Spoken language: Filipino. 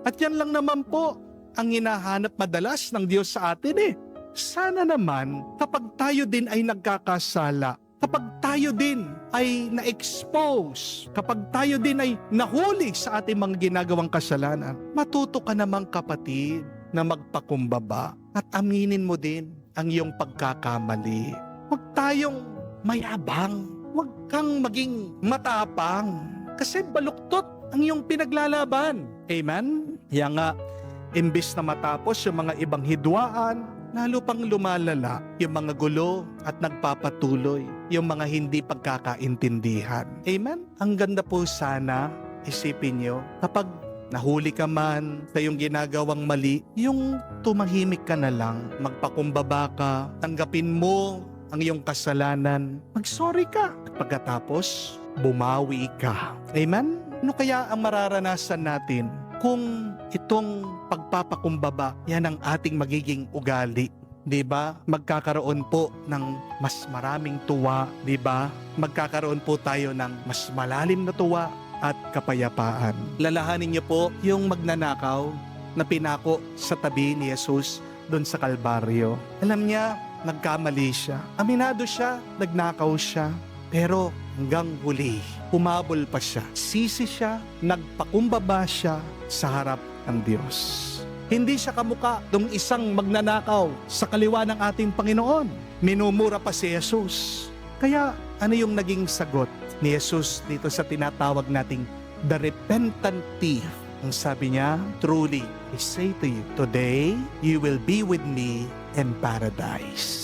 At yan lang naman po ang hinahanap madalas ng Diyos sa atin eh. Sana naman kapag tayo din ay nagkakasala, kapag tayo din ay na-expose, kapag tayo din ay nahuli sa ating mga ginagawang kasalanan, matuto ka namang kapatid na magpakumbaba at aminin mo din ang iyong pagkakamali. Huwag tayong mayabang, huwag kang maging matapang, kasi baluktot ang iyong pinaglalaban. Amen? Kaya nga, imbis na matapos yung mga ibang hidwaan, lalo pang lumalala yung mga gulo at nagpapatuloy yung mga hindi pagkakaintindihan. Amen? Ang ganda po sana, isipin nyo, kapag nahuli ka man sa iyong ginagawang mali, yung tumahimik ka na lang, magpakumbaba ka, tanggapin mo ang iyong kasalanan, mag-sorry ka. At pagkatapos, bumawi ka. Amen? Ano kaya ang mararanasan natin kung itong pagpapakumbaba, yan ang ating magiging ugali? Diba? Magkakaroon po ng mas maraming tuwa, diba? Magkakaroon po tayo ng mas malalim na tuwa at kapayapaan. Lalahanin niyo po yung magnanakaw na pinako sa tabi ni Jesus doon sa Kalbaryo. Alam niya, nagkamali siya. Aminado siya, nagnakaw siya. Pero hanggang huli, humabol pa siya. Sisi siya, nagpakumbaba siya sa harap ng Diyos. Hindi siya kamuka ng isang magnanakaw sa kaliwa ng ating Panginoon. Minumura pa si Jesus. Kaya ano yung naging sagot ni Jesus dito sa tinatawag nating the repentant thief? Ang sabi niya, truly, I say to you, today you will be with me in paradise.